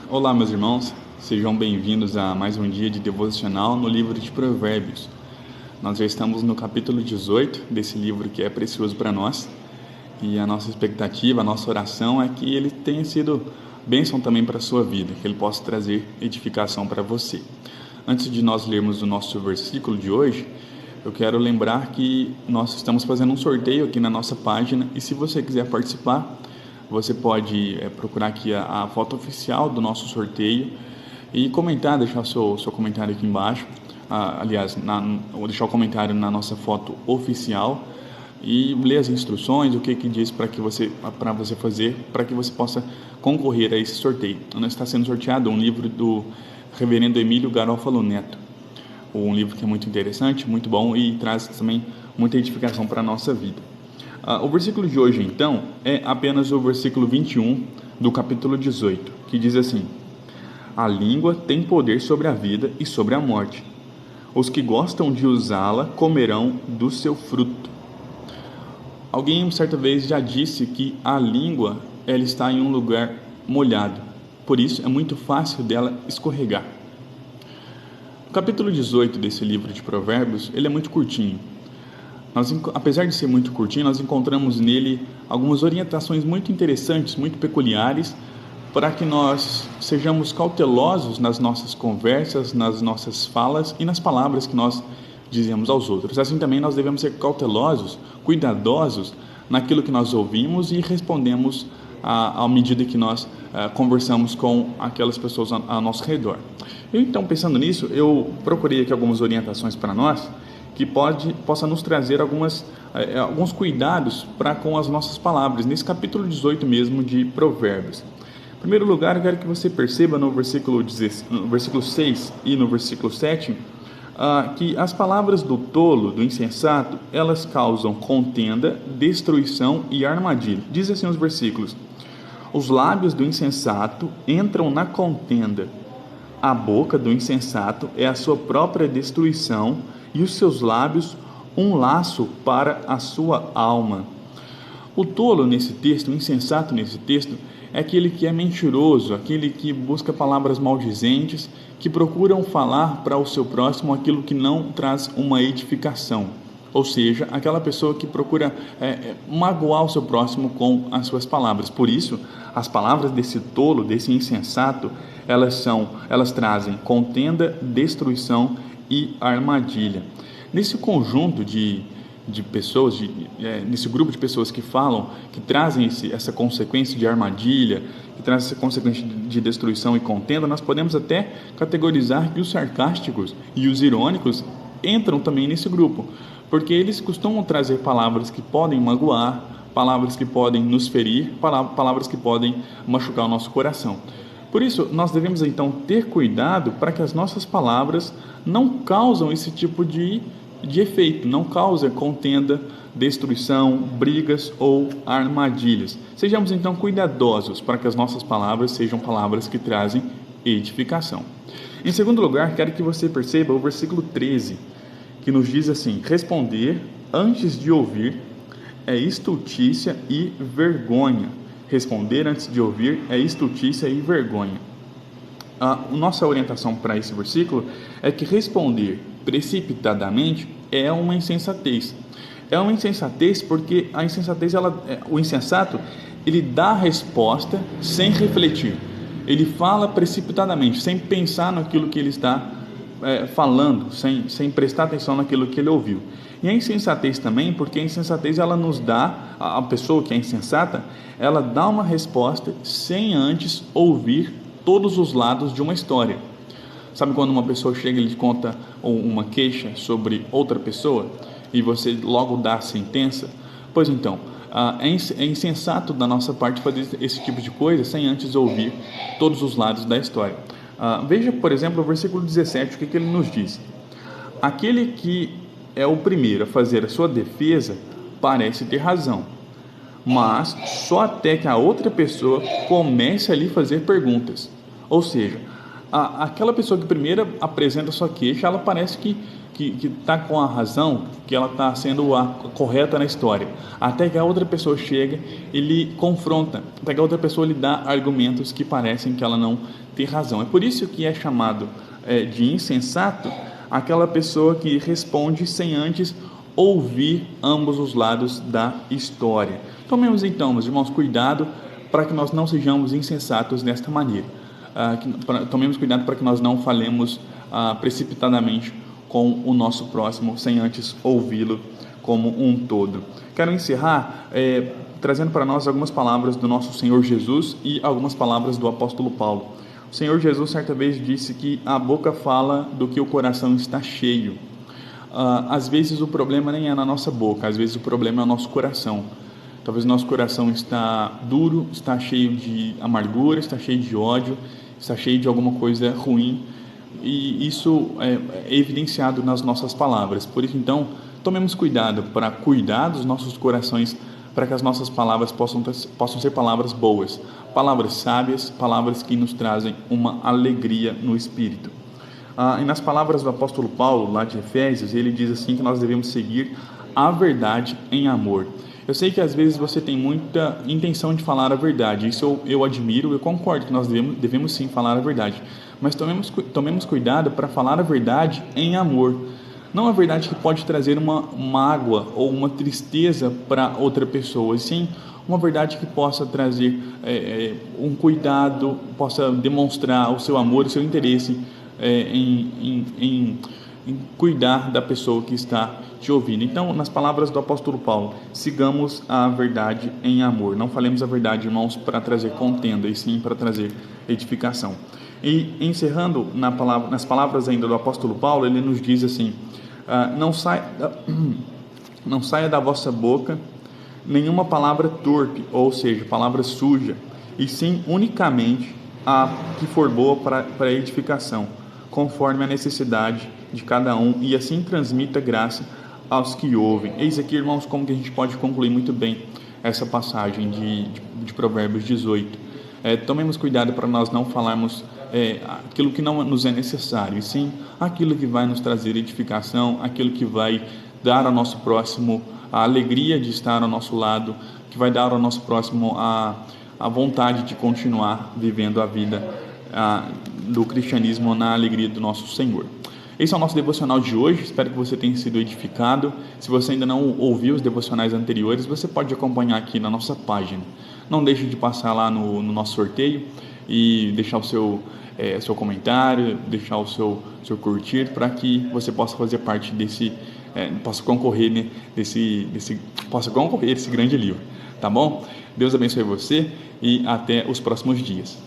Olá, meus irmãos, sejam bem-vindos a mais um dia de devocional no livro de Provérbios. Nós já estamos no capítulo 18 desse livro que é precioso para nós e a nossa expectativa, a nossa oração é que ele tenha sido bênção também para a sua vida, que ele possa trazer edificação para você. Antes de nós lermos o nosso versículo de hoje, eu quero lembrar que nós estamos fazendo um sorteio aqui na nossa página e se você quiser participar, você pode procurar aqui a foto oficial do nosso sorteio e comentar, deixar seu comentário aqui embaixo. Vou deixar o comentário na nossa foto oficial e ler as instruções, o que diz para você fazer, para que você possa concorrer a esse sorteio. Está sendo sorteado um livro do Reverendo Emílio Garofalo Neto, um livro que é muito interessante, muito bom e traz também muita edificação para a nossa vida. O versículo de hoje, então, é apenas o versículo 21 do capítulo 18, que diz assim: A língua tem poder sobre a vida e sobre a morte. Os que gostam de usá-la comerão do seu fruto. Alguém certa vez já disse que a língua ela está em um lugar molhado, por isso é muito fácil dela escorregar. O capítulo 18 desse livro de Provérbios, ele é muito curtinho. Apesar de ser muito curtinho, nós encontramos nele algumas orientações muito interessantes, muito peculiares, para que nós sejamos cautelosos nas nossas conversas, nas nossas falas e nas palavras que nós dizemos aos outros. Assim também nós devemos ser cautelosos, cuidadosos naquilo que nós ouvimos e respondemos à medida que nós conversamos com aquelas pessoas ao nosso redor. Então, pensando nisso, eu procurei aqui algumas orientações para nós, que possa nos trazer alguns cuidados com as nossas palavras, nesse capítulo 18 mesmo de Provérbios. Em primeiro lugar, eu quero que você perceba no versículo 6 e no versículo 7, que as palavras do tolo, do insensato, elas causam contenda, destruição e armadilha. Diz assim os versículos: Os lábios do insensato entram na contenda, a boca do insensato é a sua própria destruição, e os seus lábios um laço para a sua alma. O tolo nesse texto, o insensato nesse texto, é aquele que é mentiroso, aquele que busca palavras maldizentes, que procuram falar para o seu próximo aquilo que não traz uma edificação. Ou seja, aquela pessoa que procura magoar o seu próximo com as suas palavras. Por isso, as palavras desse tolo, desse insensato, elas trazem contenda, destruição e armadilha. Nesse conjunto de pessoas, nesse grupo de pessoas que falam, que trazem essa consequência de armadilha, que trazem essa consequência de destruição e contenda, nós podemos até categorizar que os sarcásticos e os irônicos entram também nesse grupo, porque eles costumam trazer palavras que podem magoar, palavras que podem nos ferir, palavras que podem machucar o nosso coração. Por isso, nós devemos então ter cuidado para que as nossas palavras não causem esse tipo de efeito, não causem contenda, destruição, brigas ou armadilhas. Sejamos então cuidadosos para que as nossas palavras sejam palavras que trazem edificação. Em segundo lugar, quero que você perceba o versículo 13, que nos diz assim: Responder antes de ouvir é estultícia e vergonha. Responder antes de ouvir é estultícia e vergonha. A nossa orientação para esse versículo é que responder precipitadamente é uma insensatez. É uma insensatez porque a insensatez, o insensato, ele dá a resposta sem refletir. Ele fala precipitadamente, sem pensar naquilo que ele está falando, sem prestar atenção naquilo que ele ouviu. E a insensatez também, porque a insensatez ela nos dá, a pessoa que é insensata, ela dá uma resposta sem antes ouvir todos os lados de uma história. Sabe quando uma pessoa chega e lhe conta uma queixa sobre outra pessoa e você logo dá a sentença? Pois então, é insensato da nossa parte fazer esse tipo de coisa sem antes ouvir todos os lados da história. Veja, por exemplo, o versículo 17, o que ele nos diz. Aquele que é o primeiro a fazer a sua defesa parece ter razão, mas só até que a outra pessoa comece a lhe fazer perguntas. Ou seja, aquela pessoa que primeiro apresenta sua queixa, ela parece que está com a razão, que ela está sendo a correta na história, até que a outra pessoa chega e lhe confronta, até que a outra pessoa lhe dá argumentos que parecem que ela não tem razão. É por isso que é chamado de insensato aquela pessoa que responde sem antes ouvir ambos os lados da história. Tomemos então, meus irmãos, cuidado para que nós não sejamos insensatos desta maneira. Tomemos cuidado para que nós não falemos precipitadamente com o nosso próximo, sem antes ouvi-lo como um todo. Quero encerrar trazendo para nós algumas palavras do nosso Senhor Jesus e algumas palavras do apóstolo Paulo. O Senhor Jesus certa vez disse que a boca fala do que o coração está cheio. Às vezes o problema nem é na nossa boca, às vezes o problema é o nosso coração. Talvez nosso coração está duro, está cheio de amargura, está cheio de ódio, está cheio de alguma coisa ruim, e isso é evidenciado nas nossas palavras. Por isso, então, tomemos cuidado para cuidar dos nossos corações, para que as nossas palavras possam ser palavras boas, palavras sábias, palavras que nos trazem uma alegria no espírito. E nas palavras do apóstolo Paulo, lá de Efésios, ele diz assim que nós devemos seguir a verdade em amor. Eu sei que às vezes você tem muita intenção de falar a verdade, isso eu admiro, eu concordo que nós devemos sim falar a verdade, mas tomemos cuidado para falar a verdade em amor, não a verdade que pode trazer uma mágoa ou uma tristeza para outra pessoa, e sim uma verdade que possa trazer um cuidado, possa demonstrar o seu amor, o seu interesse em cuidar da pessoa que está te ouvindo. Então, nas palavras do apóstolo Paulo, sigamos a verdade em amor. Não falemos a verdade, irmãos, para trazer contenda, e sim para trazer edificação. E encerrando nas palavras ainda do apóstolo Paulo, ele nos diz assim: não saia da vossa boca nenhuma palavra torpe, ou seja, palavra suja, e sim unicamente a que for boa para edificação, conforme a necessidade de cada um, e assim transmita graça aos que ouvem. Eis aqui, irmãos, como que a gente pode concluir muito bem essa passagem de Provérbios 18. Tomemos cuidado para nós não falarmos aquilo que não nos é necessário, e sim aquilo que vai nos trazer edificação, aquilo que vai dar ao nosso próximo a alegria de estar ao nosso lado, que vai dar ao nosso próximo a vontade de continuar vivendo a vida do cristianismo na alegria do nosso Senhor. Esse é o nosso devocional de hoje, espero que você tenha sido edificado. Se você ainda não ouviu os devocionais anteriores, você pode acompanhar aqui na nossa página. Não deixe de passar lá no nosso sorteio e deixar o seu comentário, deixar o seu curtir, para que você possa fazer parte possa concorrer a esse grande livro, tá bom? Deus abençoe você e até os próximos dias.